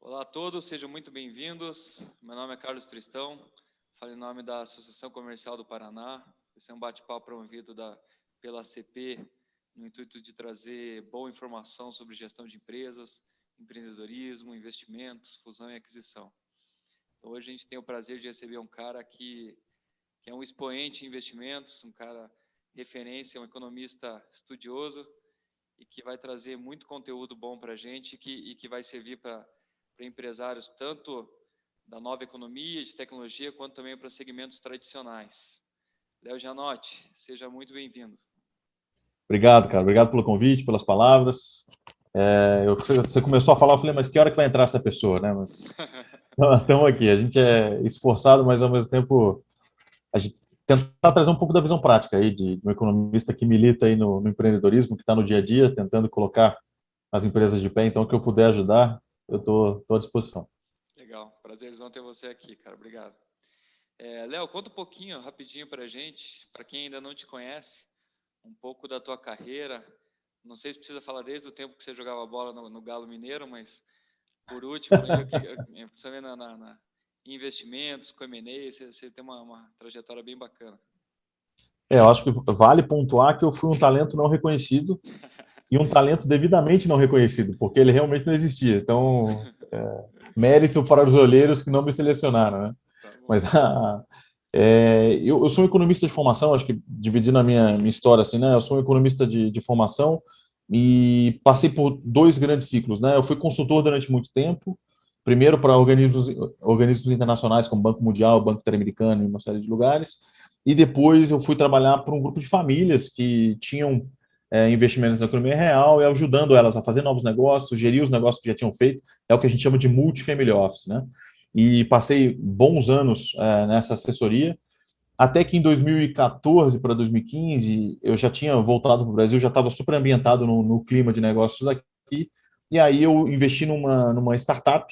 Olá a todos, sejam muito bem-vindos. Meu nome é Carlos Tristão, falo em nome da Associação Comercial do Paraná. Esse é um bate-papo promovido pela ACP, no intuito de trazer boa informação sobre gestão de empresas, empreendedorismo, investimentos, fusão e aquisição. Então, hoje a gente tem o prazer de receber um cara que é um expoente em investimentos, um cara referência, um economista estudioso e que vai trazer muito conteúdo bom para a gente e que vai servir para empresários tanto da nova economia, de tecnologia, quanto também para segmentos tradicionais. Léo Gianotti, seja muito bem-vindo. Obrigado, cara. Obrigado pelo convite, pelas palavras. Você começou a falar, eu falei, mas que hora que vai entrar essa pessoa, né? Mas estamos aqui. A gente é esforçado, mas ao mesmo tempo a gente tentar trazer um pouco da visão prática aí de um economista que milita aí no empreendedorismo, que está no dia a dia, tentando colocar as empresas de pé. Então, o que eu puder ajudar, eu tô à disposição. Legal, prazerzão ter você aqui, cara. Obrigado. Léo, conta um pouquinho, rapidinho para a gente, para quem ainda não te conhece, um pouco da tua carreira. Não sei se precisa falar desde o tempo que você jogava bola no Galo Mineiro, mas por último, aí, principalmente em investimentos, com M&A, você tem uma trajetória bem bacana. Eu acho que vale pontuar que eu fui um talento não reconhecido e um talento devidamente não reconhecido, porque ele realmente não existia. Então, mérito para os olheiros que não me selecionaram, né? Tá bom. Mas eu sou um economista de formação, acho que dividindo a minha história assim, né? Eu sou um economista de formação e passei por dois grandes ciclos, né? Eu fui consultor durante muito tempo, primeiro para organismos internacionais como Banco Mundial, Banco Interamericano e uma série de lugares, e depois eu fui trabalhar para um grupo de famílias que tinham investimentos na economia real e ajudando elas a fazer novos negócios, gerir os negócios que já tinham feito, é o que a gente chama de multifamily office, né? E passei bons anos nessa assessoria, até que em 2014 para 2015 eu já tinha voltado para o Brasil, já estava super ambientado no clima de negócios aqui, e aí eu investi numa startup,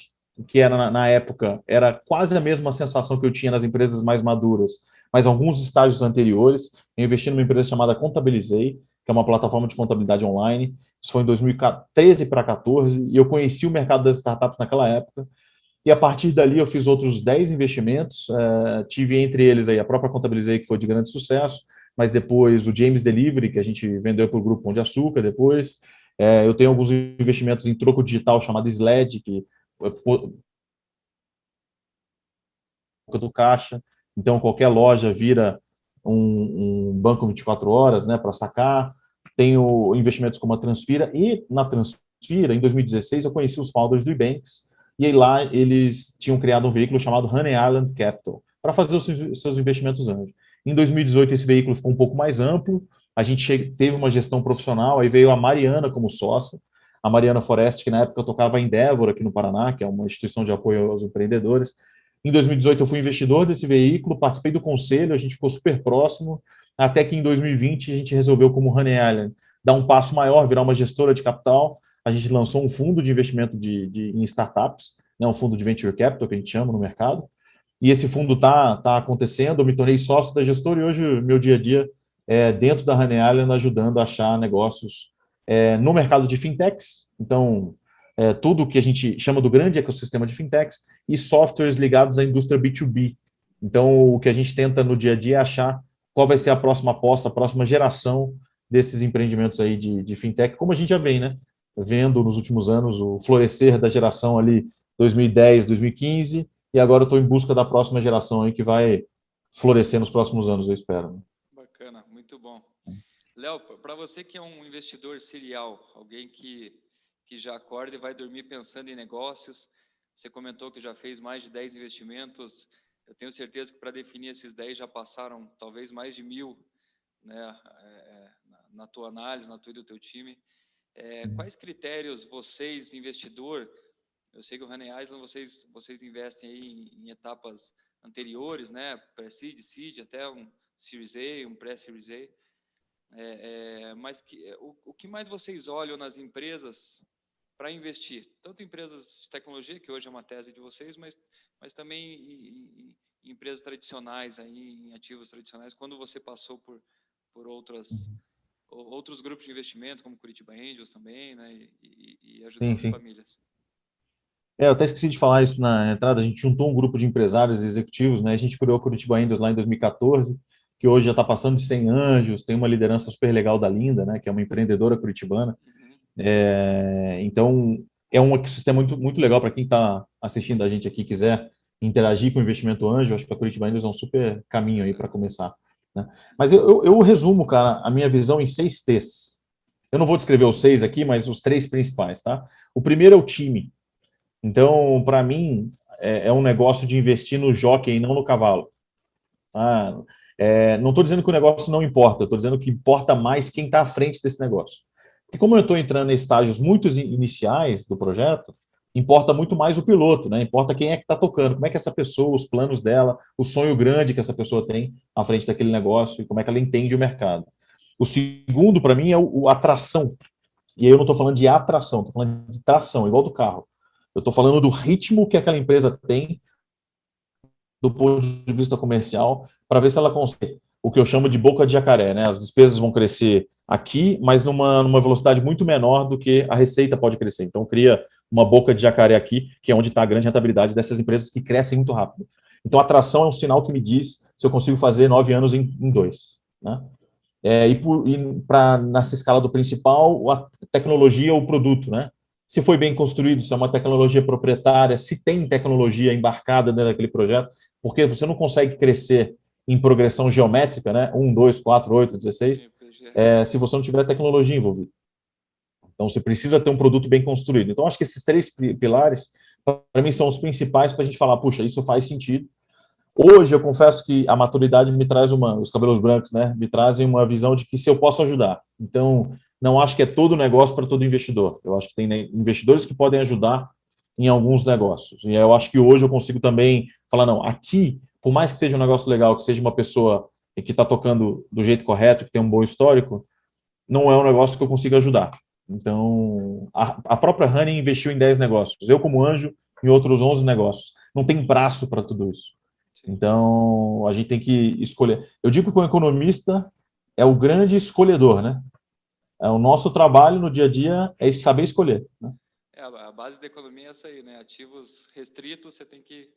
que era na época, era quase a mesma sensação que eu tinha nas empresas mais maduras, mas alguns estágios anteriores. Eu investi numa empresa chamada Contabilizei, que é uma plataforma de contabilidade online. Isso foi em 2013 para 2014, e eu conheci o mercado das startups naquela época. E a partir dali eu fiz outros 10 investimentos, tive entre eles aí a própria Contabilizei, que foi de grande sucesso, mas depois o James Delivery, que a gente vendeu para o Grupo Pão de Açúcar depois. Eu tenho alguns investimentos em troco digital chamado SLED, que do caixa, então qualquer loja vira um banco 24 horas, né, para sacar. Tenho investimentos como a Transfira, e na Transfira, em 2016, eu conheci os founders do Ebanks, e aí lá eles tinham criado um veículo chamado Honey Island Capital, para fazer os seus investimentos anjos. Em 2018, esse veículo ficou um pouco mais amplo, a gente teve uma gestão profissional, aí veio a Mariana como sócia, a Mariana Forest, que na época eu tocava em Endeavor, aqui no Paraná, que é uma instituição de apoio aos empreendedores. Em 2018, eu fui investidor desse veículo, participei do conselho, a gente ficou super próximo, até que em 2020 a gente resolveu, como Honey Island, dar um passo maior, virar uma gestora de capital. A gente lançou um fundo de investimento em startups, né, um fundo de venture capital, que a gente chama no mercado. E esse fundo tá acontecendo, eu me tornei sócio da gestora e hoje meu dia a dia é dentro da Honey Island, ajudando a achar negócios no mercado de fintechs. Então, tudo que a gente chama do grande ecossistema de fintechs e softwares ligados à indústria B2B. Então, o que a gente tenta no dia a dia é achar qual vai ser a próxima aposta, a próxima geração desses empreendimentos aí de fintech, como a gente já vem, né? Vendo nos últimos anos o florescer da geração ali 2010, 2015, e agora eu estou em busca da próxima geração aí que vai florescer nos próximos anos, eu espero. Bacana, muito bom. Léo, para você que é um investidor serial, alguém que já acorda e vai dormir pensando em negócios, você comentou que já fez mais de 10 investimentos, eu tenho certeza que para definir esses 10 já passaram talvez mais de 1.000, né, na tua análise, na tua e do teu time. Quais critérios vocês, investidor, eu sei que o Honey Island vocês investem aí em etapas anteriores, né, pré-seed, seed, até um Series A, um pré-Series A, mas o que mais vocês olham nas empresas para investir? Tanto em empresas de tecnologia, que hoje é uma tese de vocês, mas também em empresas tradicionais, aí, em ativos tradicionais, quando você passou por outros grupos de investimento, como Curitiba Angels também, né, e ajudando Sim, as sim. famílias. Eu até esqueci de falar isso na entrada. A gente juntou um grupo de empresários e executivos, né? A gente criou a Curitiba Angels lá em 2014, que hoje já está passando de 100 anjos, tem uma liderança super legal da Linda, né? Que é uma empreendedora curitibana. Uhum. Então, é um ecossistema muito legal para quem está assistindo a gente aqui e quiser interagir com o investimento anjo. Acho que a Curitiba Angels é um super caminho aí para Bacana. começar, né? Mas eu resumo, cara, a minha visão em 6 T's. Eu não vou descrever os 6 aqui, mas os 3 principais, tá? O primeiro é o time. Então, para mim, é um negócio de investir no jockey e não no cavalo. Ah, não estou dizendo que o negócio não importa, estou dizendo que importa mais quem está à frente desse negócio. Porque como eu estou entrando em estágios muito iniciais do projeto, importa muito mais o piloto, né? Importa quem é que está tocando, como é que essa pessoa, os planos dela, o sonho grande que essa pessoa tem à frente daquele negócio e como é que ela entende o mercado. O segundo, para mim, é o atração. E aí eu não estou falando de atração, estou falando de tração, igual do carro. Eu estou falando do ritmo que aquela empresa tem do ponto de vista comercial, para ver se ela consegue o que eu chamo de boca de jacaré, né? As despesas vão crescer aqui, mas numa velocidade muito menor do que a receita pode crescer. Então, cria uma boca de jacaré aqui, que é onde está a grande rentabilidade dessas empresas que crescem muito rápido. Então, a atração é um sinal que me diz se eu consigo fazer 9 anos em 2, né? E para nessa escala do principal, a tecnologia ou o produto, né? Se foi bem construído, se é uma tecnologia proprietária, se tem tecnologia embarcada dentro daquele projeto, porque você não consegue crescer em progressão geométrica, né? 1, 2, 4, 8, 16, RPG. se você não tiver tecnologia envolvida. Então, você precisa ter um produto bem construído. Então, acho que esses 3 pilares, para mim, são os principais para a gente falar, puxa, isso faz sentido. Hoje, eu confesso que a maturidade me traz os cabelos brancos, né? Me trazem uma visão de que se eu posso ajudar. Então, não acho que é todo negócio para todo investidor. Eu acho que tem, né, investidores que podem ajudar em alguns negócios. E eu acho que hoje eu consigo também falar, não, aqui, por mais que seja um negócio legal, que seja uma pessoa que está tocando do jeito correto, que tem um bom histórico, não é um negócio que eu consiga ajudar. Então, a própria Honey investiu em 10 negócios. Eu, como anjo, em outros 11 negócios. Não tem braço para tudo isso. Sim. Então, a gente tem que escolher. Eu digo que o economista é o grande escolhedor, né? O nosso trabalho no dia a dia é saber escolher, né? A base da economia é essa aí, né? Ativos restritos, você tem que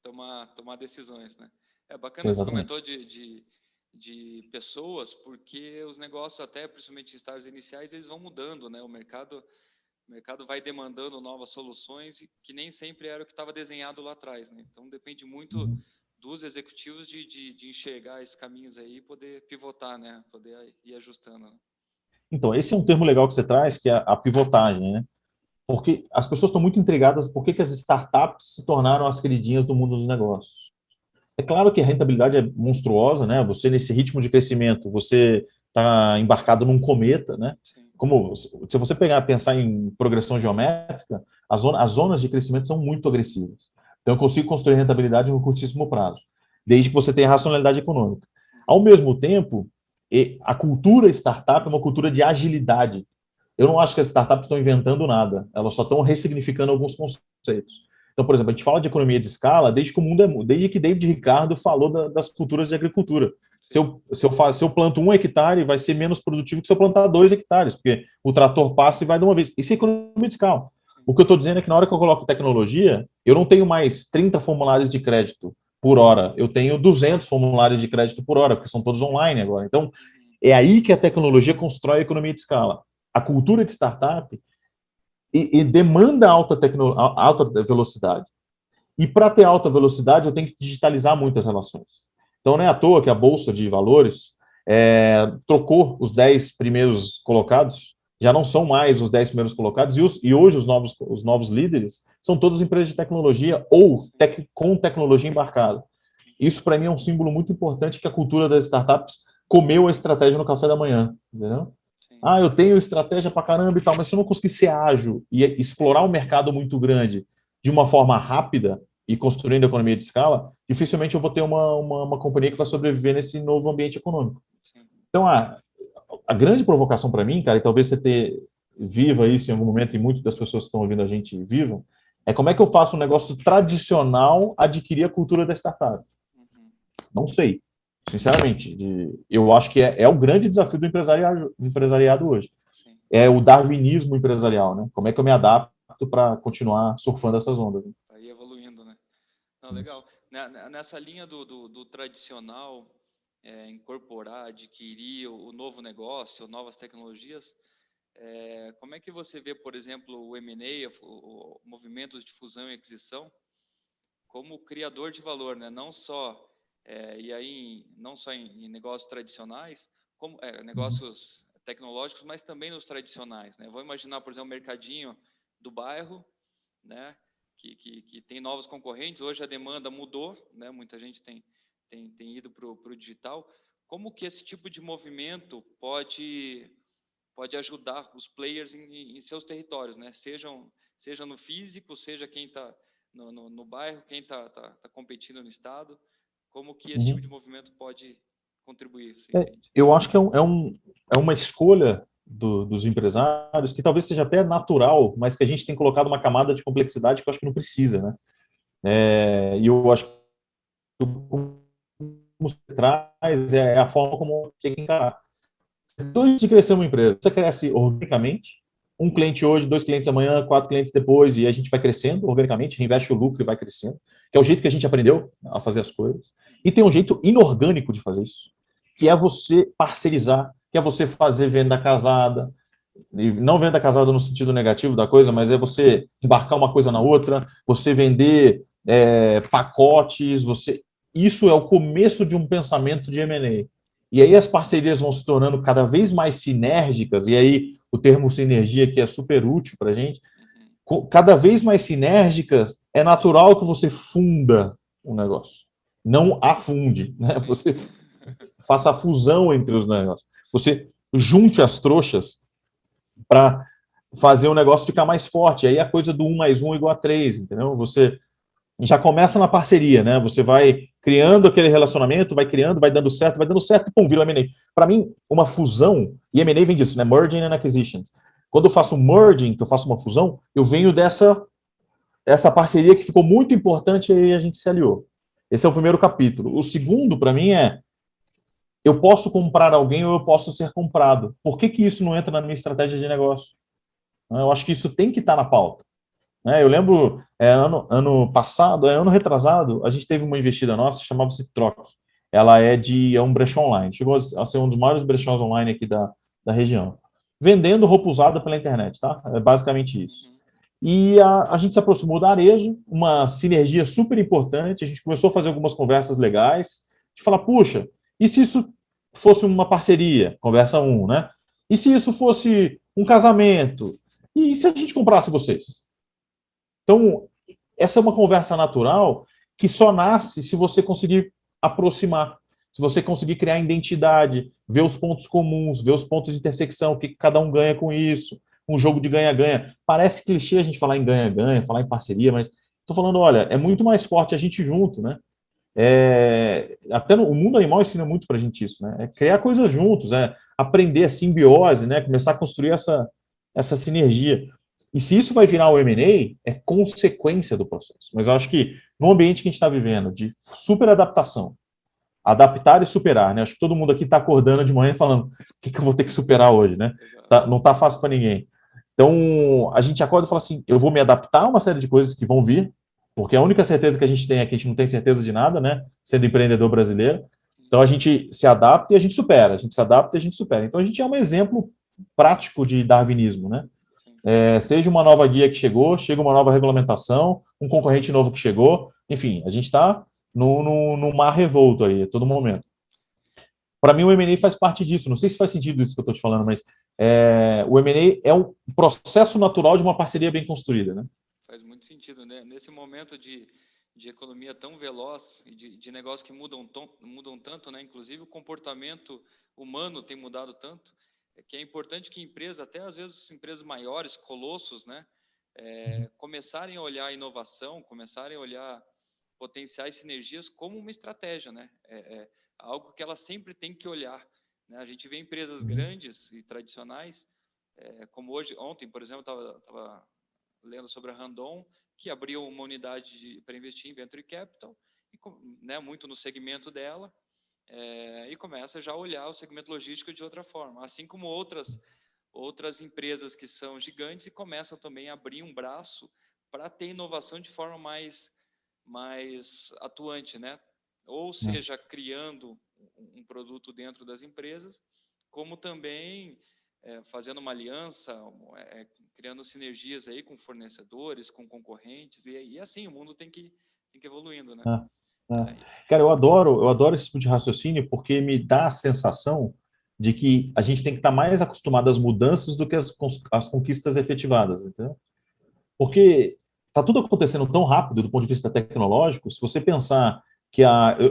tomar decisões, né? É bacana que você Exatamente. comentou de pessoas, porque os negócios, até principalmente em estágios iniciais, eles vão mudando, né? O mercado vai demandando novas soluções que nem sempre era o que estava desenhado lá atrás, né? Então depende muito Uhum. dos executivos de enxergar esses caminhos aí e poder pivotar, né? Poder ir ajustando, né? Então, esse é um termo legal que você traz, que é a pivotagem, né? Porque as pessoas estão muito intrigadas por que as startups se tornaram as queridinhas do mundo dos negócios. É claro que a rentabilidade é monstruosa, né? Você, nesse ritmo de crescimento, você está embarcado num cometa, né? Sim, Como se você pensar em progressão geométrica, as zonas de crescimento são muito agressivas. Então, eu consigo construir rentabilidade no curtíssimo prazo, desde que você tenha racionalidade econômica. Ao mesmo tempo, a cultura startup é uma cultura de agilidade. Eu não acho que as startups estão inventando nada, elas só estão ressignificando alguns conceitos. Então, por exemplo, a gente fala de economia de escala desde que o mundo desde que David Ricardo falou das culturas de agricultura. Se sim, eu, se, eu faço, se eu planto 1 hectare, vai ser menos produtivo que se eu plantar 2 hectares, porque o trator passa e vai de uma vez. Isso é economia de escala. sim. O que eu estou dizendo é que na hora que eu coloco tecnologia, eu não tenho mais 30 formulários de crédito por hora, eu tenho 200 formulários de crédito por hora, porque são todos online agora. Então, Uhum. é aí que a tecnologia constrói a economia de escala. A cultura de startup e demanda alta velocidade. E para ter alta velocidade, eu tenho que digitalizar muitas relações. Então, não é à toa que a Bolsa de Valores trocou os 10 primeiros colocados, já não são mais os 10 primeiros colocados, e hoje os novos líderes são todas empresas de tecnologia ou com tecnologia embarcada. Isso, para mim, é um símbolo muito importante que a cultura das startups comeu a estratégia no café da manhã, entendeu? Sim, Ah, eu tenho estratégia para caramba e tal, mas se eu não conseguir ser ágil e explorar um mercado muito grande de uma forma rápida e construindo a economia de escala, dificilmente eu vou ter uma companhia que vai sobreviver nesse novo ambiente econômico. sim. Então, a grande provocação para mim, cara, e talvez você viva isso em algum momento, e muitas das pessoas que estão ouvindo a gente vivam, é como é que eu faço um negócio tradicional adquirir a cultura da startup. Uhum. Não sei, sinceramente. Eu acho que é o grande desafio do empresariado hoje. Sim. É o darwinismo empresarial, né? Como é que eu me adapto apto para continuar surfando essas ondas. Aí evoluindo, né? Não, legal. Nessa linha do tradicional, incorporar, adquirir o novo negócio, novas tecnologias, como é que você vê, por exemplo, o M&A, movimentos de fusão e aquisição, como criador de valor, né? Não só e aí não só em negócios tradicionais, como negócios tecnológicos, mas também nos tradicionais, né? Vou imaginar, por exemplo, o mercadinho do bairro, né? Que tem novos concorrentes. Hoje a demanda mudou, né? Muita gente tem ido para o digital. Como que esse tipo de movimento pode ajudar os players em seus territórios, né? Seja no físico, seja quem está no bairro, quem está competindo no estado, como que esse tipo de movimento pode contribuir, você entende? Eu acho que é uma escolha dos empresários que talvez seja até natural, mas que a gente tem colocado uma camada de complexidade que eu acho que não precisa, né? E eu acho que como você traz é a forma como tem que encarar. Dois de crescer uma empresa, você cresce organicamente, um cliente hoje, dois clientes amanhã, quatro clientes depois, e a gente vai crescendo organicamente, reinveste o lucro e vai crescendo, que é o jeito que a gente aprendeu a fazer as coisas. E tem um jeito inorgânico de fazer isso, que é você parcerizar, que é você fazer venda casada, e não venda casada no sentido negativo da coisa, mas é você embarcar uma coisa na outra, você vender pacotes, isso é o começo de um pensamento de M&A. E aí as parcerias vão se tornando cada vez mais sinérgicas, e aí o termo sinergia que é super útil para a gente, cada vez mais sinérgicas, é natural que você funda um negócio. Não afunde, né? Você faça a fusão entre os negócios. Você junte as trouxas para fazer o negócio ficar mais forte. Aí a coisa do 1 mais 1 igual a 3, entendeu? Você já começa na parceria, né? Você vai criando aquele relacionamento, vai criando, vai dando certo, pum, vira M&A. Para mim, uma fusão, e M&A vem disso, né? Merging and Acquisitions. Quando eu faço um merging, que eu faço uma fusão, eu venho essa parceria que ficou muito importante e a gente se aliou. Esse é o primeiro capítulo. O segundo, para mim, eu posso comprar alguém ou eu posso ser comprado. Por que isso não entra na minha estratégia de negócio? Eu acho que isso tem que estar na pauta. Eu lembro, ano passado, ano retrasado, a gente teve uma investida nossa, chamava-se Troc. Ela é um brechó online. Chegou a ser um dos maiores brechós online aqui da região. Vendendo roupa usada pela internet, tá? É basicamente isso. E a gente se aproximou da Arezzo, uma sinergia super importante. A gente começou a fazer algumas conversas legais. De falar, puxa, e se isso fosse uma parceria? Conversa 1, né? E se isso fosse um casamento? E se a gente comprasse vocês? Então, essa é uma conversa natural que só nasce se você conseguir aproximar, se você conseguir criar identidade, ver os pontos comuns, ver os pontos de intersecção, o que cada um ganha com isso, um jogo de ganha-ganha. Parece clichê a gente falar em ganha-ganha, falar em parceria, mas estou falando, olha, é muito mais forte a gente junto, né? Até o mundo animal ensina muito para a gente isso, né? É criar coisas juntos, aprender a simbiose, né? Começar a construir essa sinergia. E se isso vai virar o M&A, é consequência do processo. Mas eu acho que no ambiente que a gente está vivendo, de super adaptação, adaptar e superar, né? Acho que todo mundo aqui está acordando de manhã falando o que eu vou ter que superar hoje, né? Não está fácil para ninguém. Então, a gente acorda e fala assim, eu vou me adaptar a uma série de coisas que vão vir, porque a única certeza que a gente tem é que a gente não tem certeza de nada, né? Sendo empreendedor brasileiro. Então, a gente se adapta e a gente supera. A gente se adapta e a gente supera. Então, a gente é um exemplo prático de darwinismo, né? Seja uma nova guia que chegou, chega uma nova regulamentação, um concorrente novo que chegou, enfim, a gente está no mar revolto aí, a todo momento. Para mim, o M&A faz parte disso. Não sei se faz sentido isso que eu estou te falando, mas o M&A é um processo natural de uma parceria bem construída, né? Faz muito sentido, né? Nesse momento de economia tão veloz e de negócios que mudam tanto, né? Inclusive o comportamento humano tem mudado tanto, que é importante que empresas, até às vezes empresas maiores, colossos, né? Começarem a olhar a inovação, começarem a olhar potenciais sinergias como uma estratégia, né? Algo que ela sempre tem que olhar, né? A gente vê empresas grandes e tradicionais, como ontem, por exemplo, estava lendo sobre a Randon, que abriu uma unidade para investir em Venture Capital, né, muito no segmento dela, e começa já a olhar o segmento logístico de outra forma. Assim como outras outras empresas que são gigantes e começam também a abrir um braço para ter inovação de forma mais atuante, né? Ou seja, criando um produto dentro das empresas, como também fazendo uma aliança, criando sinergias aí com fornecedores, com concorrentes, e assim o mundo tem que evoluindo, né? Cara, eu adoro esse tipo de raciocínio porque me dá a sensação de que a gente tem que estar mais acostumado às mudanças do que às conquistas efetivadas, entendeu? Porque está tudo acontecendo tão rápido do ponto de vista tecnológico. Se você pensar que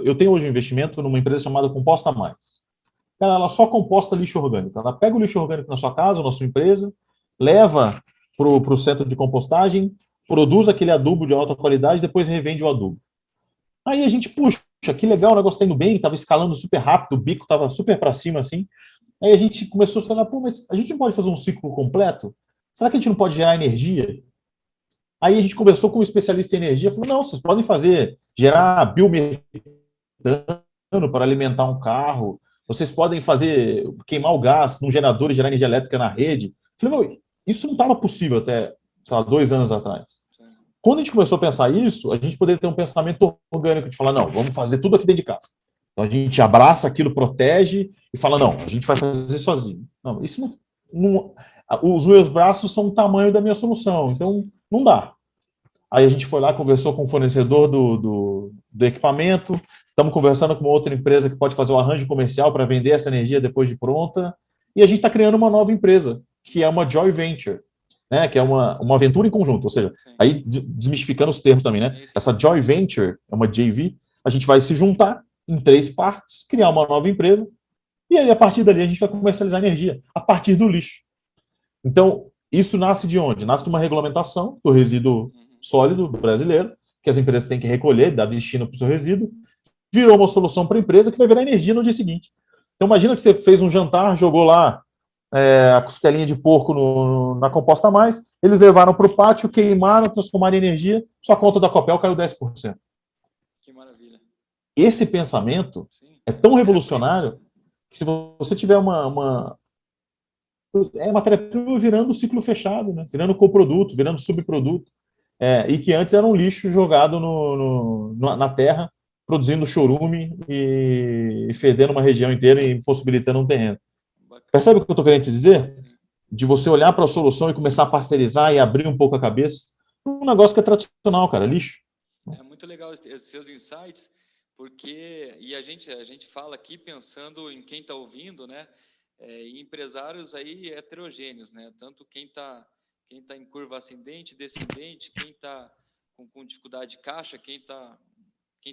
eu tenho hoje um investimento numa empresa chamada Composta Mais. Cara, ela só composta lixo orgânico. Ela pega o lixo orgânico na sua casa, na sua empresa, leva para o centro de compostagem, produz aquele adubo de alta qualidade, depois revende o adubo. Aí a gente, puxa, que legal, o negócio está indo bem, estava escalando super rápido, o bico estava super para cima assim. Aí a gente começou a falar, pô, mas a gente não pode fazer um ciclo completo? Será que a gente não pode gerar energia? Aí a gente conversou com um especialista em energia, falou, não, vocês podem gerar biometano para alimentar um carro, vocês podem queimar o gás num gerador e gerar energia elétrica na rede. Eu falei, meu, isso não estava possível até, sei lá, 2 anos atrás. Quando a gente começou a pensar isso, a gente poderia ter um pensamento orgânico de falar, não, vamos fazer tudo aqui dentro de casa. Então a gente abraça aquilo, protege e fala, não, a gente vai fazer sozinho. Não, isso não os meus braços são o tamanho da minha solução, então não dá. Aí a gente foi lá, conversou com o fornecedor do equipamento, estamos conversando com uma outra empresa que pode fazer o arranjo comercial para vender essa energia depois de pronta, e a gente está criando uma nova empresa, que é uma joint venture, né, que é uma aventura em conjunto, ou seja, aí desmistificando os termos também, né? Essa joint venture é uma JV, a gente vai se juntar em 3 partes, criar uma nova empresa, e aí a partir dali a gente vai comercializar energia, a partir do lixo. Então, isso nasce de onde? Nasce de uma regulamentação do resíduo sólido brasileiro, que as empresas têm que recolher, dar destino para o seu resíduo, virou uma solução para a empresa que vai virar energia no dia seguinte. Então, imagina que você fez um jantar, jogou lá a costelinha de porco na Composta Mais, eles levaram para o pátio, queimaram, transformaram em energia, sua conta da Copel caiu 10%. Que maravilha. Esse pensamento é tão revolucionário que se você tiver uma matéria-prima virando ciclo fechado, né? Virando coproduto, virando subproduto, e que antes era um lixo jogado na terra, produzindo chorume e fedendo uma região inteira e impossibilitando um terreno. Percebe o que eu estou querendo te dizer? De você olhar para a solução e começar a parcerizar e abrir um pouco a cabeça. Um negócio que é tradicional, cara, lixo. É muito legal esses seus insights, porque a gente fala aqui pensando em quem está ouvindo, né? E empresários aí heterogêneos, né? Tanto quem tá em curva ascendente, descendente, quem está com dificuldade de caixa, quem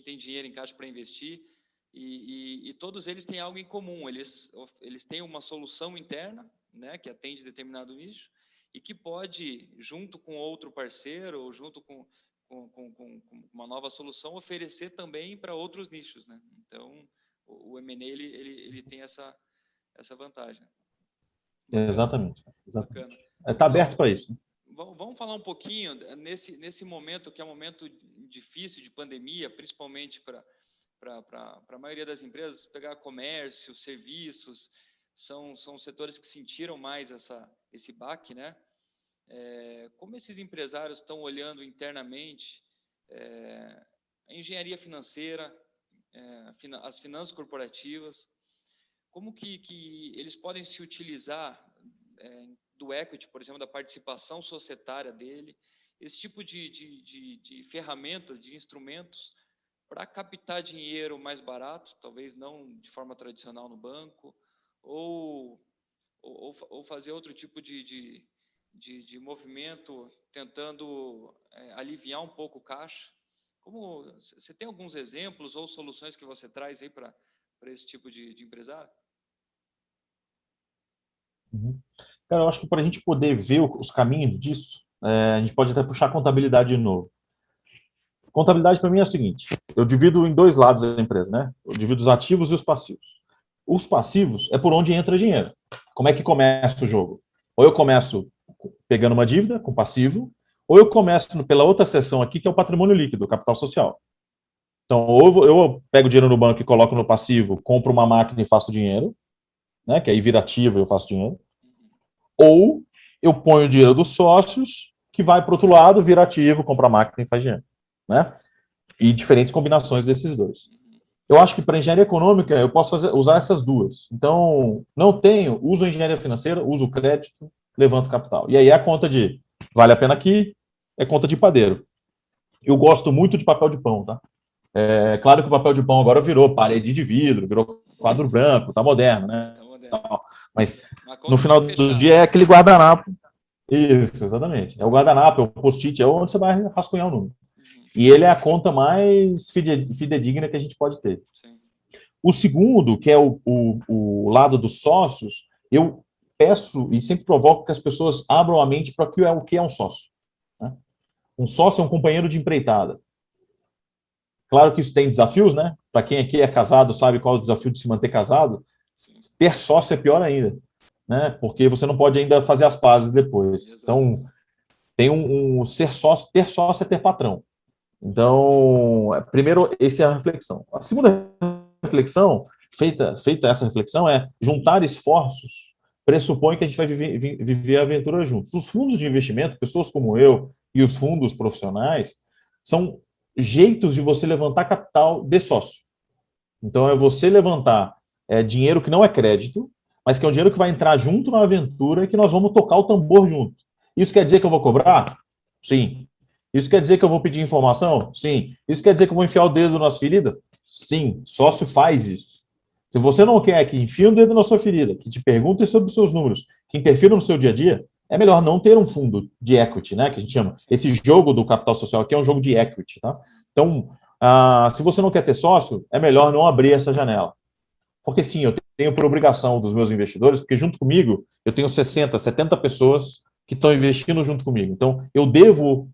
tem dinheiro em caixa para investir, e todos eles têm algo em comum. Eles têm uma solução interna, né? Que atende determinado nicho e que pode, junto com outro parceiro ou junto com uma nova solução, oferecer também para outros nichos, né? Então, o M&A ele tem essa vantagem. Exatamente. Bacana. Está aberto para isso. Vamos falar um pouquinho nesse momento, que é um momento difícil de pandemia, principalmente para a maioria das empresas. Pegar comércio, serviços, são setores que sentiram mais esse baque, né? Como esses empresários estão olhando internamente a engenharia financeira, as finanças corporativas, como que eles podem se utilizar do equity, por exemplo, da participação societária dele, esse tipo de ferramentas, de instrumentos, para captar dinheiro mais barato, talvez não de forma tradicional no banco, ou fazer outro tipo de movimento, tentando aliviar um pouco o caixa. Você tem alguns exemplos ou soluções que você traz aí para esse tipo de empresário? Cara, eu acho que para a gente poder ver os caminhos disso, a gente pode até puxar a contabilidade de novo. Contabilidade para mim é o seguinte: eu divido em 2 lados a empresa, né? Eu divido os ativos e os passivos. Os passivos é por onde entra dinheiro. Como é que começa o jogo? Ou eu começo pegando uma dívida com passivo, ou eu começo pela outra seção aqui, que é o patrimônio líquido, o capital social. Então, ou eu pego dinheiro no banco e coloco no passivo, compro uma máquina e faço dinheiro, né? Que aí vira ativo e eu faço dinheiro. ou eu ponho o dinheiro dos sócios, que vai para o outro lado, vira ativo, compra máquina e faz dinheiro, né? E diferentes combinações desses dois. Eu acho que para engenharia econômica eu posso usar essas duas. Então, não tenho, uso a engenharia financeira, uso o crédito, levanto capital. E aí é a conta de vale a pena aqui, é conta de padeiro. Eu gosto muito de papel de pão, tá? É claro que o papel de pão agora virou parede de vidro, virou quadro branco, tá moderno, né? Tá moderno. Mas Uma no conta tem final que do fechar, dia né? é aquele guardanapo. Isso, exatamente. É o guardanapo, é o post-it, é onde você vai rascunhar o número. Uhum. E ele é a conta mais fidedigna que a gente pode ter. Sim. O segundo, que é o lado dos sócios, eu peço e sempre provoco que as pessoas abram a mente para o que é um sócio. Né? Um sócio é um companheiro de empreitada. Claro que isso tem desafios, né? Para quem aqui é casado sabe qual é o desafio de se manter casado. Sim. Ter sócio é pior ainda, né? Porque você não pode ainda fazer as pazes depois. Exato. Então, tem ser sócio, ter sócio é ter patrão. Então, primeiro, essa é a reflexão. A segunda reflexão, feita essa reflexão, é juntar esforços pressupõe que a gente vai viver a aventura juntos. Os fundos de investimento, pessoas como eu e os fundos profissionais, são jeitos de você levantar capital de sócio. Então, é você levantar dinheiro que não é crédito, mas que é um dinheiro que vai entrar junto na aventura e que nós vamos tocar o tambor junto. Isso quer dizer que eu vou cobrar? Sim. Isso quer dizer que eu vou pedir informação? Sim. Isso quer dizer que eu vou enfiar o dedo nas feridas? Sim. Sócio faz isso. Se você não quer que enfie o dedo na sua ferida, que te perguntem sobre os seus números, que interfiram no seu dia a dia, é melhor não ter um fundo de equity, né? Que a gente chama. Esse jogo do capital social aqui é um jogo de equity, tá? Então, se você não quer ter sócio, é melhor não abrir essa janela. Porque sim, eu tenho por obrigação dos meus investidores, porque junto comigo eu tenho 60, 70 pessoas que estão investindo junto comigo. Então, eu devo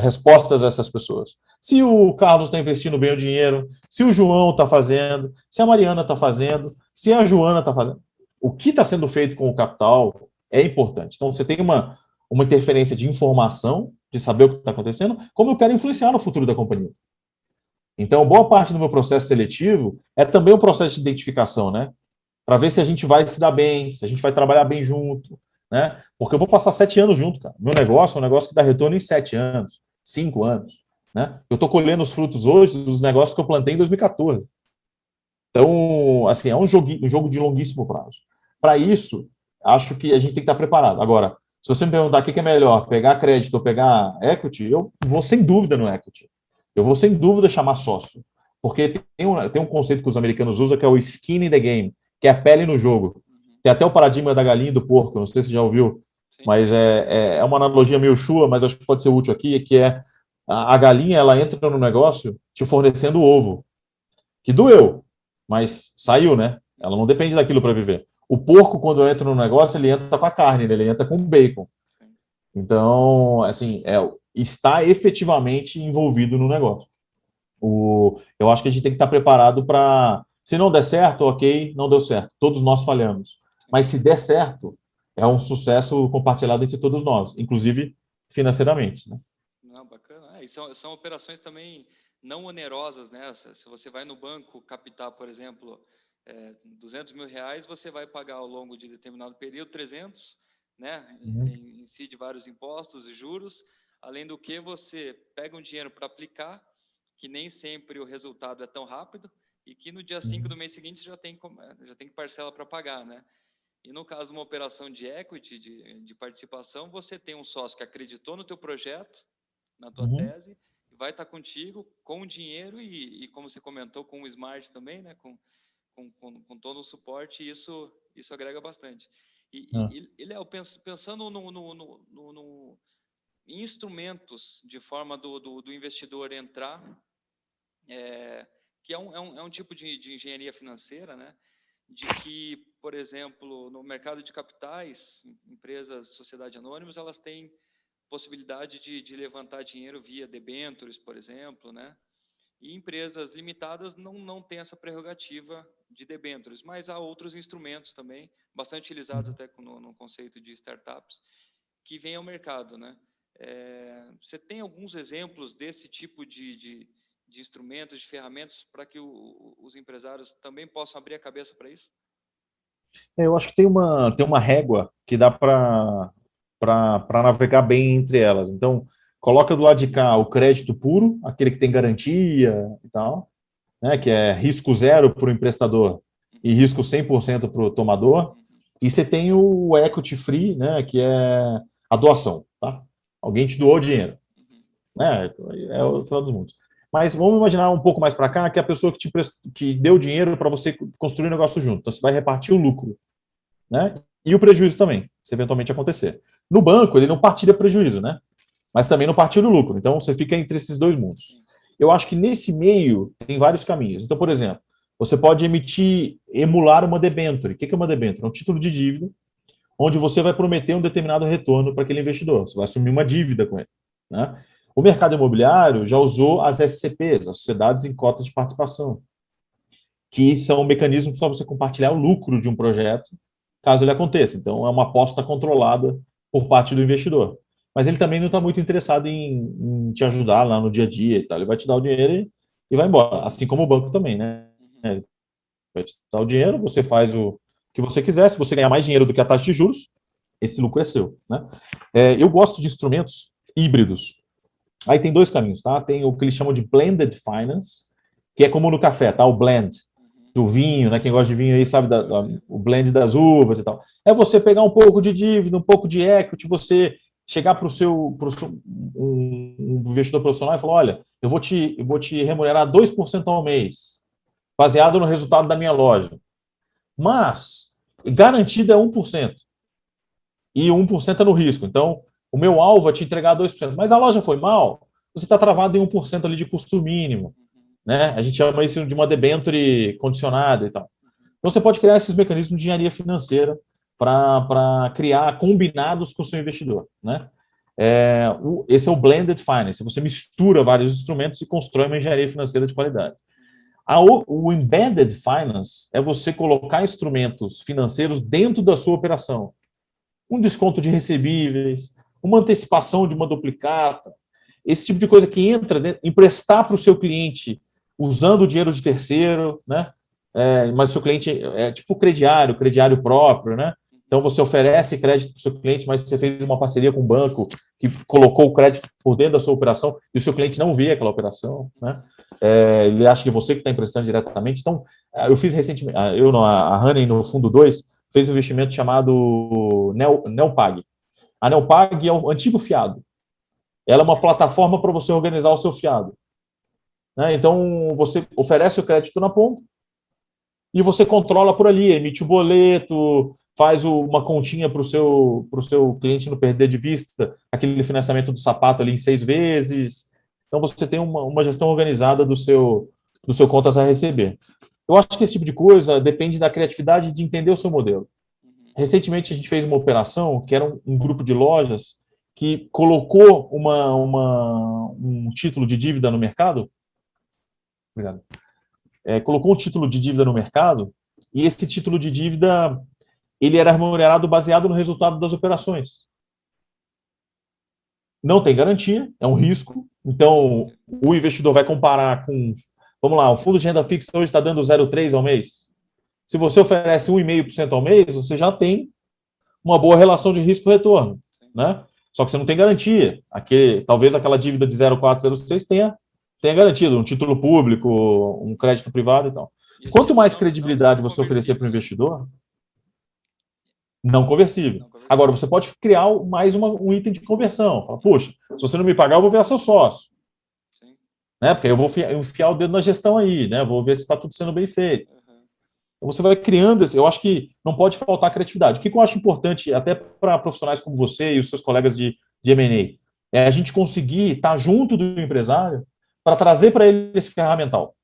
respostas a essas pessoas. Se o Carlos está investindo bem o dinheiro, se o João está fazendo, se a Mariana está fazendo, se a Joana está fazendo. O que está sendo feito com o capital é importante. Então, você tem uma interferência de informação, de saber o que está acontecendo, como eu quero influenciar no futuro da companhia. Então, boa parte do meu processo seletivo é também um processo de identificação, né? Para ver se a gente vai se dar bem, se a gente vai trabalhar bem junto, né? Porque eu vou passar 7 anos junto, cara. Meu negócio é um negócio que dá retorno em 7 anos, 5 anos, né? Eu estou colhendo os frutos hoje dos negócios que eu plantei em 2014. Então, assim, é um jogo de longuíssimo prazo. Para isso, acho que a gente tem que estar preparado. Agora, se você me perguntar o que é melhor, pegar crédito ou pegar equity, eu vou sem dúvida no equity. Eu vou sem dúvida chamar sócio. Porque tem um conceito que os americanos usam que é o skin in the game, que é a pele no jogo. Uhum. Tem até o paradigma da galinha e do porco, não sei se você já ouviu, Sim. mas é uma analogia meio chua, mas acho que pode ser útil aqui, que é a galinha, ela entra no negócio te fornecendo ovo, que doeu, mas saiu, né? Ela não depende daquilo para viver. O porco, quando entra no negócio, ele entra com a carne, né? Ele entra com bacon. Sim. Então, assim, está efetivamente envolvido no negócio. Eu acho que a gente tem que estar preparado para. Se não der certo, ok, não deu certo. Todos nós falhamos. Sim. Mas se der certo, é um sucesso compartilhado entre todos nós, inclusive financeiramente. Né? Não, bacana. E são operações também não onerosas, né? Se você vai no banco captar, por exemplo, R$ 200.000, você vai pagar ao longo de determinado período 300, né? Uhum. Incide vários impostos e juros. Além do que, você pega um dinheiro para aplicar, que nem sempre o resultado é tão rápido, e que no dia 5 do mês seguinte já tem que parcela para pagar, né? E no caso de uma operação de equity, de participação, você tem um sócio que acreditou no teu projeto, na tua Uhum. tese, e vai estar contigo com o dinheiro e como você comentou, com o Smart também, né? Com todo o suporte, e isso agrega bastante. Ah. E Léo, pensando em instrumentos de forma do investidor entrar, que é um tipo de engenharia financeira, né? De que, por exemplo, no mercado de capitais, empresas, sociedade anônimas, elas têm possibilidade de levantar dinheiro via debêntures, por exemplo, né? E empresas limitadas não têm essa prerrogativa de debêntures, mas há outros instrumentos também, bastante utilizados até no conceito de startups, que vêm ao mercado, né? Você tem alguns exemplos desse tipo de instrumentos, de ferramentas, para que os empresários também possam abrir a cabeça para isso? Eu acho que tem uma régua que dá para navegar bem entre elas. Então, coloca do lado de cá o crédito puro, aquele que tem garantia e tal, né, que é risco zero para o emprestador e risco 100% para o tomador. E você tem o equity free, né, que é a doação, tá? Alguém te doou dinheiro, né? É o final dos mundos. Mas vamos imaginar um pouco mais para cá, que é a pessoa que deu dinheiro para você construir um negócio junto. Então, você vai repartir o lucro, né? E o prejuízo também, se eventualmente acontecer. No banco, ele não partilha prejuízo, né? Mas também não partilha o lucro. Então, você fica entre esses dois mundos. Eu acho que nesse meio tem vários caminhos. Então, por exemplo, você pode emular uma debênture. O que é uma debênture? É um título de dívida onde você vai prometer um determinado retorno para aquele investidor. Você vai assumir uma dívida com ele, né? O mercado imobiliário já usou as SCPs, as sociedades em cotas de participação, que são mecanismos para você compartilhar o lucro de um projeto, caso ele aconteça. Então, é uma aposta controlada por parte do investidor. Mas ele também não está muito interessado em te ajudar lá no dia a dia e tal. Ele vai te dar o dinheiro e vai embora. Assim como o banco também, né? Ele vai te dar o dinheiro, você faz o que você quiser. Se você ganhar mais dinheiro do que a taxa de juros, esse lucro é seu, né? Eu gosto de instrumentos híbridos. Aí tem dois caminhos, tá? Tem o que eles chamam de blended finance, que é como no café, tá? O blend do vinho, né? Quem gosta de vinho aí sabe o blend das uvas e tal. É você pegar um pouco de dívida, um pouco de equity, você chegar para um investidor profissional e falar, olha, eu vou te remunerar 2% ao mês, baseado no resultado da minha loja. Mas garantido é 1%. E 1% é no risco. Então, o meu alvo é te entregar 2%. Mas a loja foi mal, você está travado em 1% ali de custo mínimo, né? A gente chama isso de uma debênture condicionada e tal. Então, você pode criar esses mecanismos de engenharia financeira para criar combinados com o seu investidor, né? Esse é o blended finance. Você mistura vários instrumentos e constrói uma engenharia financeira de qualidade. O embedded finance é você colocar instrumentos financeiros dentro da sua operação. Um desconto de recebíveis, uma antecipação de uma duplicata, esse tipo de coisa que entra, né, emprestar para o seu cliente usando o dinheiro de terceiro, né? Mas o seu cliente é tipo crediário próprio, né? Então você oferece crédito para o seu cliente, mas você fez uma parceria com um banco que colocou o crédito por dentro da sua operação e o seu cliente não vê aquela operação, né? Ele acha que você que está emprestando diretamente. Então, eu fiz recentemente, a Honey no Fundo 2 fez um investimento chamado Neopag. A Neopag é o antigo fiado. Ela é uma plataforma para você organizar o seu fiado, né? Então, você oferece o crédito na ponta e você controla por ali, emite o boleto, faz uma continha para o seu cliente não perder de vista aquele financiamento do sapato ali em 6 vezes. Então, você tem uma gestão organizada do seu contas a receber. Eu acho que esse tipo de coisa depende da criatividade de entender o seu modelo. Recentemente, a gente fez uma operação que era um grupo de lojas que colocou um título de dívida no mercado. Obrigado. Colocou um título de dívida no mercado e esse título de dívida ele era remunerado baseado no resultado das operações. Não tem garantia, é um risco. Então, o investidor vai comparar com, vamos lá, o fundo de renda fixa hoje está dando 0,3 ao mês. Se você oferece 1,5% ao mês, você já tem uma boa relação de risco-retorno, né? Só que você não tem garantia. Talvez aquela dívida de 0,4, 0,6 tenha garantido um título público, um crédito privado e tal. Quanto mais credibilidade você oferecer para o investidor, não conversível. Agora, você pode criar mais um item de conversão. Fala, puxa, se você não me pagar, eu vou virar seu sócio. Né? Porque aí eu vou enfiar o dedo na gestão aí, né? Vou ver se está tudo sendo bem feito. Então, você vai criando, eu acho que não pode faltar criatividade. O que eu acho importante, até para profissionais como você e os seus colegas de M&A, é a gente conseguir estar junto do empresário para trazer para ele esse ferramental.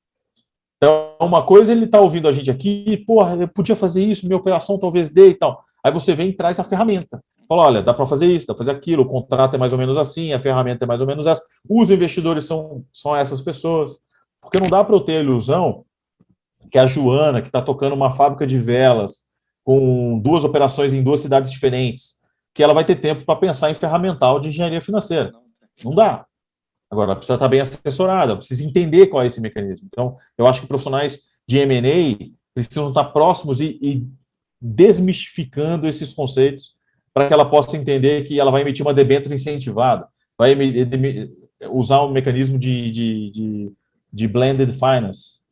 Então, uma coisa ele está ouvindo a gente aqui, porra, eu podia fazer isso, minha operação talvez dê e tal. Aí você vem e traz a ferramenta. Fala, olha, dá para fazer isso, dá para fazer aquilo, o contrato é mais ou menos assim, a ferramenta é mais ou menos essa. Os investidores são essas pessoas. Porque não dá para eu ter a ilusão que a Joana, que está tocando uma fábrica de velas com 2 operações em 2 cidades diferentes, que ela vai ter tempo para pensar em ferramental de engenharia financeira. Não dá. Agora, ela precisa estar bem assessorada, precisa entender qual é esse mecanismo. Então, eu acho que profissionais de M&A precisam estar próximos e desmistificando esses conceitos para que ela possa entender que ela vai emitir uma debênture incentivada, vai usar um mecanismo de blended finance.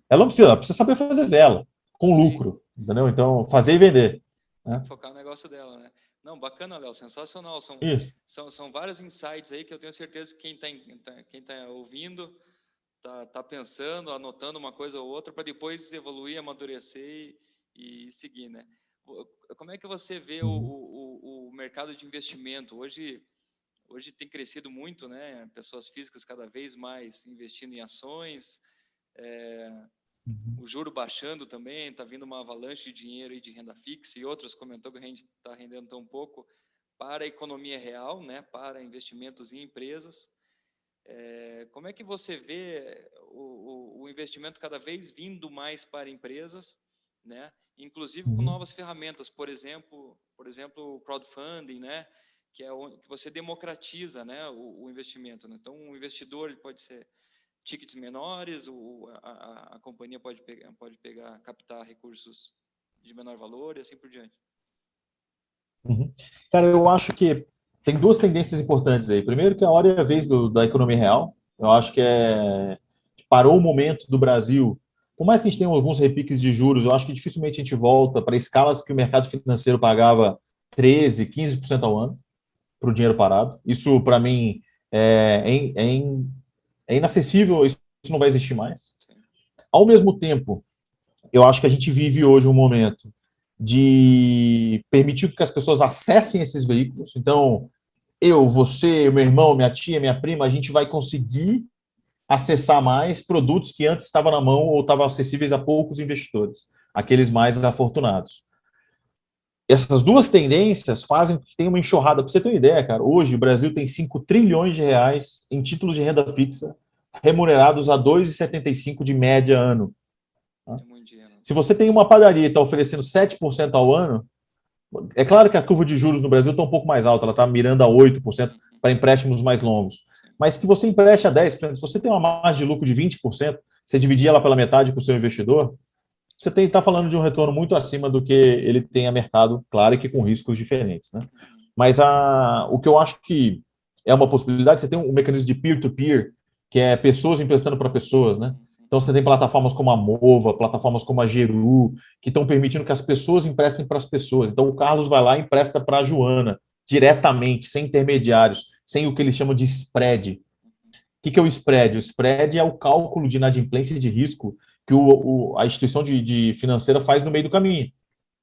Ela precisa saber fazer vela, com lucro, entendeu? Então, fazer e vender. Tem Né? que focar no negócio dela, né? Não, bacana, Léo, sensacional. Isso. São vários insights aí que eu tenho certeza que quem tá ouvindo tá pensando, anotando uma coisa ou outra para depois evoluir, amadurecer e seguir, né? Como é que você vê o mercado de investimento? Hoje tem crescido muito, né? Pessoas físicas cada vez mais investindo em ações, o juro baixando também, está vindo uma avalanche de dinheiro e de renda fixa, e outros comentou que a gente está rendendo tão pouco para a economia real, né? Para investimentos em empresas. Como é que você vê o investimento cada vez vindo mais para empresas, né? Inclusive com novas ferramentas, por exemplo, o crowdfunding, né? Que é onde que você democratiza, né? O investimento, né? Então, o investidor ele pode ser tickets menores, a companhia pode pegar, captar recursos de menor valor e assim por diante. Uhum. Cara, eu acho que tem duas tendências importantes aí. Primeiro, que a hora é a vez da economia real. Eu acho que parou o momento do Brasil. Por mais que a gente tenha alguns repiques de juros, eu acho que dificilmente a gente volta para escalas que o mercado financeiro pagava 13, 15% ao ano para o dinheiro parado. Isso, para mim, é inacessível, isso não vai existir mais. Sim. Ao mesmo tempo, eu acho que a gente vive hoje um momento de permitir que as pessoas acessem esses veículos. Então, eu, você, meu irmão, minha tia, minha prima, a gente vai conseguir acessar mais produtos que antes estavam na mão ou estavam acessíveis a poucos investidores, aqueles mais afortunados. Essas duas tendências fazem com que tenha uma enxurrada. Para você ter uma ideia, cara, hoje o Brasil tem 5 trilhões de reais em títulos de renda fixa remunerados a 2,75 de média ano. É muito dinheiro. Se você tem uma padaria e está oferecendo 7% ao ano, é claro que a curva de juros no Brasil está um pouco mais alta, ela está mirando a 8% para empréstimos mais longos. Mas que você empreste a 10%, se você tem uma margem de lucro de 20%, você dividir ela pela metade com o seu investidor, você está falando de um retorno muito acima do que ele tem a mercado, claro, e que com riscos diferentes. Né? Mas o que eu acho que é uma possibilidade, você tem um mecanismo de peer-to-peer, que é pessoas emprestando para pessoas, né? Então, você tem plataformas como a Mova, plataformas como a Geru, que estão permitindo que as pessoas emprestem para as pessoas. Então, o Carlos vai lá e empresta para a Joana, diretamente, sem intermediários, sem o que eles chamam de spread. O que é o spread? O spread é o cálculo de inadimplência e de risco que a instituição de financeira faz no meio do caminho.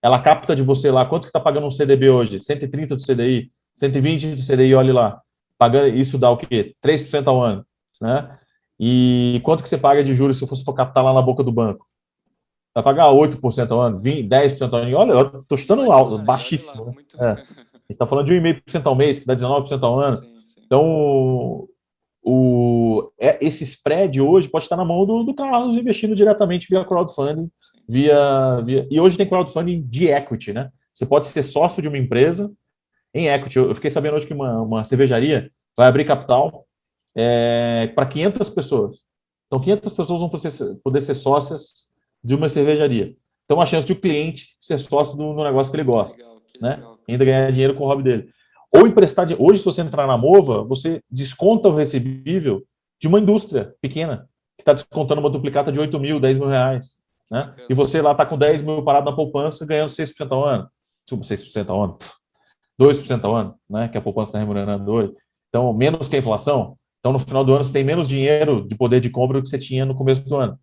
Ela capta de você lá, quanto que está pagando um CDB hoje? 130 do CDI, 120 do CDI, olha lá. Pagando, isso dá o quê? 3% ao ano. Né? E quanto que você paga de juros se você for captar lá na boca do banco? Vai pagar 8% ao ano, 20, 10% ao ano. E olha, eu estou chutando alto, baixíssimo. Né? Muito... A gente está falando de 1,5% ao mês, que dá 19% ao ano. Sim, sim. Então, esse spread hoje pode estar na mão do Carlos investindo diretamente via crowdfunding, e hoje tem crowdfunding de equity, né? Você pode ser sócio de uma empresa em equity. Eu fiquei sabendo hoje que uma cervejaria vai abrir capital para 500 pessoas. Então, 500 pessoas vão poder ser sócias de uma cervejaria. Então, a chance de o cliente ser sócio do negócio que ele gosta, né? Ainda ganhar dinheiro com o hobby dele. Ou emprestar. Hoje, se você entrar na Mova, você desconta o recebível de uma indústria pequena, que está descontando uma duplicata de 8 mil, 10 mil reais. Né? E você lá está com 10 mil parado na poupança, ganhando 6% ao ano. 6% ao ano. 2% ao ano, né? Que a poupança está remunerando hoje. Então, menos que a inflação. Então, no final do ano, você tem menos dinheiro de poder de compra do que você tinha no começo do ano.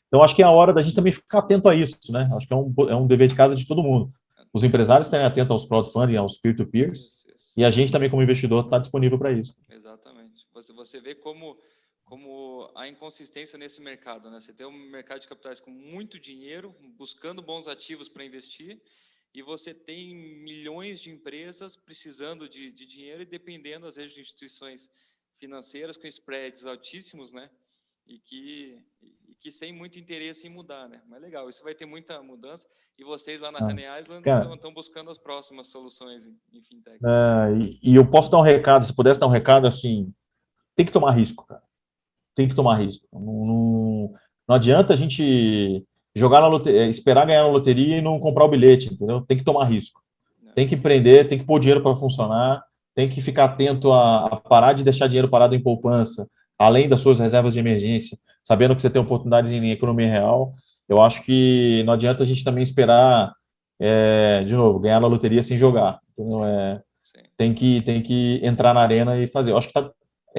Então, acho que é a hora da gente também ficar atento a isso, né? Acho que é um dever de casa de todo mundo. Os empresários estarem atentos aos crowdfunding, aos peer-to-peers, e a gente também, como investidor, está disponível para isso. Exatamente. Você vê como a inconsistência nesse mercado, né? Você tem um mercado de capitais com muito dinheiro, buscando bons ativos para investir, e você tem milhões de empresas precisando de dinheiro e dependendo, às vezes, de instituições financeiras com spreads altíssimos, né? E que sem muito interesse em mudar, né? Mas legal, isso vai ter muita mudança. E vocês lá na Honey Island estão buscando as próximas soluções em fintech. E eu posso dar um recado, se pudesse dar um recado assim, tem que tomar risco, cara. Tem que tomar risco. Não adianta a gente jogar na loteria, esperar ganhar na loteria e não comprar o bilhete, entendeu? Tem que tomar risco. Não. Tem que empreender, tem que pôr dinheiro para funcionar, tem que ficar atento a parar de deixar dinheiro parado em poupança, além das suas reservas de emergência, sabendo que você tem oportunidades em economia real. Eu acho que não adianta a gente também esperar, de novo, ganhar na loteria sem jogar. Entendeu? Sim. Tem que entrar na arena e fazer. Eu acho que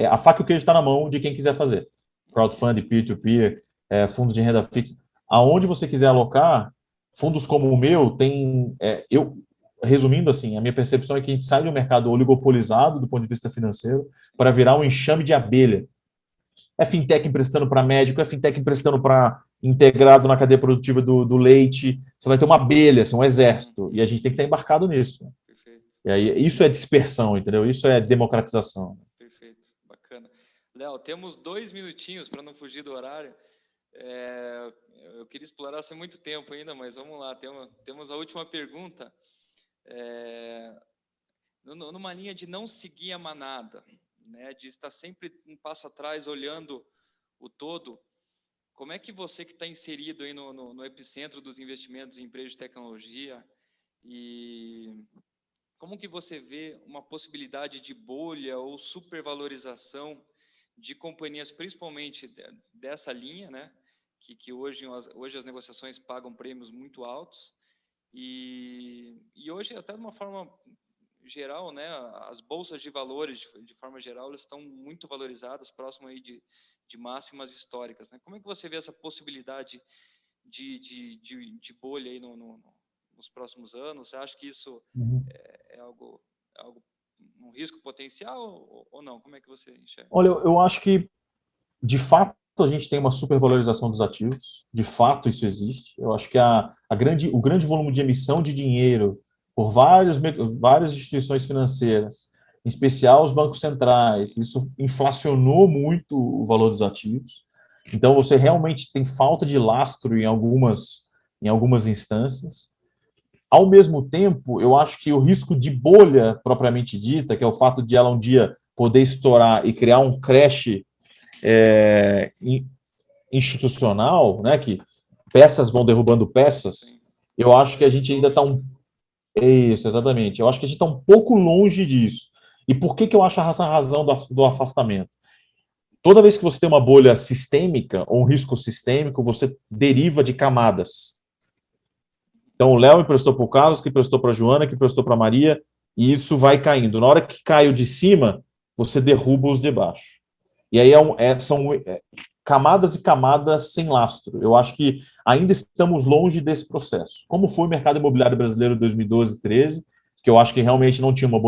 a faca e o queijo está na mão de quem quiser fazer. Crowdfunding, peer-to-peer, fundos de renda fixa. Aonde você quiser alocar, fundos como o meu, resumindo assim, a minha percepção é que a gente sai de um mercado oligopolizado do ponto de vista financeiro para virar um enxame de abelha. É fintech emprestando para médico, é fintech emprestando para integrado na cadeia produtiva do leite. Você vai ter uma abelha, assim, um exército, e a gente tem que estar embarcado nisso. Perfeito. E aí, isso é dispersão, entendeu? Isso é democratização. Perfeito. Bacana. Léo, temos 2 minutinhos para não fugir do horário. Eu queria explorar isso há muito tempo ainda, mas vamos lá. Temos a última pergunta. Numa linha de não seguir a manada, né, de estar sempre um passo atrás, olhando o todo, como é que você que está inserido aí no epicentro dos investimentos em empresas de tecnologia, e como que você vê uma possibilidade de bolha ou supervalorização de companhias, principalmente dessa linha, né, que hoje as negociações pagam prêmios muito altos, e hoje, até de uma forma geral, né, as bolsas de valores, de forma geral, elas estão muito valorizadas, próximo aí de máximas históricas, né? Como é que você vê essa possibilidade de bolha aí nos próximos anos? Você acha que isso Uhum. é algo, um risco potencial ou não? Como é que você enxerga? Olha, eu acho que, de fato, a gente tem uma supervalorização dos ativos. De fato, isso existe. Eu acho que o grande volume de emissão de dinheiro por várias instituições financeiras, em especial os bancos centrais, isso inflacionou muito o valor dos ativos. Então, você realmente tem falta de lastro em algumas instâncias. Ao mesmo tempo, eu acho que o risco de bolha propriamente dita, que é o fato de ela um dia poder estourar e criar um crash é, institucional, né, que peças vão derrubando peças, Sim. eu acho que a gente ainda está Isso, exatamente. Eu acho que a gente está um pouco longe disso. E por que eu acho essa razão do afastamento? Toda vez que você tem uma bolha sistêmica ou um risco sistêmico, você deriva de camadas. Então, o Léo emprestou para o Carlos, que emprestou para a Joana, que emprestou para a Maria, e isso vai caindo. Na hora que cai o de cima, você derruba os de baixo. E aí são camadas e camadas sem lastro. Eu acho que ainda estamos longe desse processo. Como foi o mercado imobiliário brasileiro em 2012 e 2013, que eu acho que realmente não tinha uma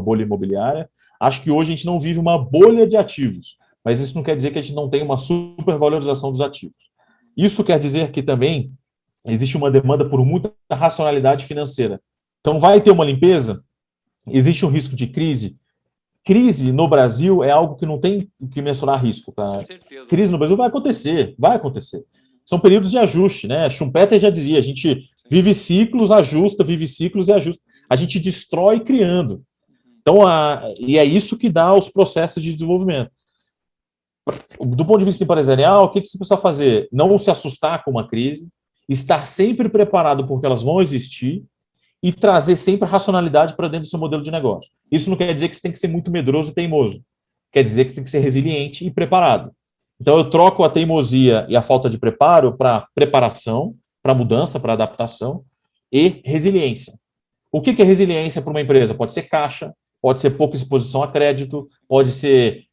bolha imobiliária. Acho que hoje a gente não vive uma bolha de ativos, mas isso não quer dizer que a gente não tem uma supervalorização dos ativos. Isso quer dizer que também existe uma demanda por muita racionalidade financeira. Então, vai ter uma limpeza? Existe um risco de crise? Crise no Brasil é algo que não tem que mensurar risco. Isso é Tá? certeza, Crise né? no Brasil vai acontecer, vai acontecer. São períodos de ajuste, né? Schumpeter já dizia, a gente Sim. vive ciclos e ajusta. A gente destrói criando. Uhum. Então, e é isso que dá os processos de desenvolvimento. Do ponto de vista empresarial, o que você precisa fazer? Não se assustar com uma crise, estar sempre preparado porque elas vão existir e trazer sempre a racionalidade para dentro do seu modelo de negócio. Isso não quer dizer que você tem que ser muito medroso e teimoso. Quer dizer que você tem que ser resiliente e preparado. Então, eu troco a teimosia e a falta de preparo para preparação, para mudança, para adaptação e resiliência. O que é resiliência para uma empresa? Pode ser caixa, pode ser pouca exposição a crédito, pode ser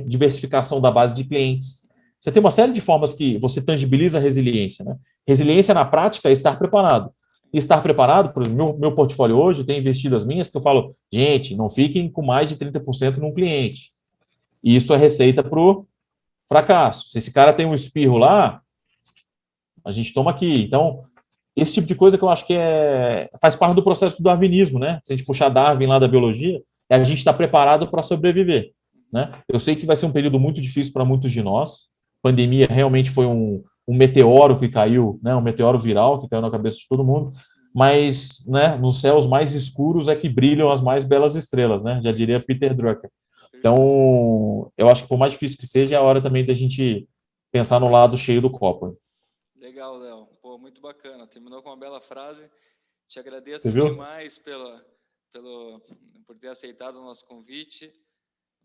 diversificação da base de clientes. Você tem uma série de formas que você tangibiliza a resiliência. Né? Resiliência, na prática, é estar preparado. E estar preparado, por exemplo, meu portfólio hoje tem investido as minhas, porque eu falo, gente, não fiquem com mais de 30% num cliente. E isso é receita para o fracasso. Se esse cara tem um espirro lá, a gente toma aqui. Então, esse tipo de coisa que eu acho que faz parte do processo do darwinismo, né? Se a gente puxar Darwin lá da biologia, é a gente estar preparado para sobreviver, né? Eu sei que vai ser um período muito difícil para muitos de nós. A pandemia realmente foi um meteoro que caiu, né? Um meteoro viral que caiu na cabeça de todo mundo. Mas, né? Nos céus mais escuros é que brilham as mais belas estrelas, né? Já diria Peter Drucker. Então, eu acho que por mais difícil que seja, é a hora também da gente pensar no lado cheio do copo. Legal, Léo. muito bacana. Terminou com uma bela frase. Te agradeço Você viu? demais por ter aceitado o nosso convite.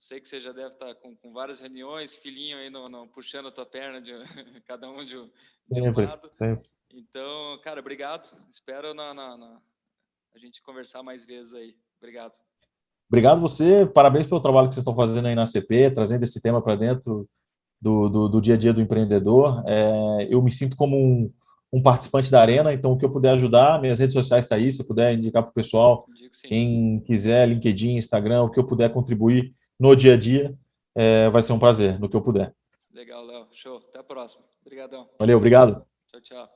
Sei que você já deve estar com várias reuniões, filhinho aí puxando a tua perna, cada um de um Sempre, lado. sempre. Então, cara, obrigado. Espero a gente conversar mais vezes aí. Obrigado. Obrigado você, parabéns pelo trabalho que vocês estão fazendo aí na ACP, trazendo esse tema para dentro do dia a dia do empreendedor. Eu me sinto como um participante da arena, então o que eu puder ajudar, minhas redes sociais estão aí, se eu puder indicar para o pessoal, Digo sim. quem quiser, LinkedIn, Instagram, o que eu puder contribuir no dia a dia, vai ser um prazer, no que eu puder. Legal, Léo. Show. Até a próxima. Obrigadão. Valeu, obrigado. Tchau, tchau.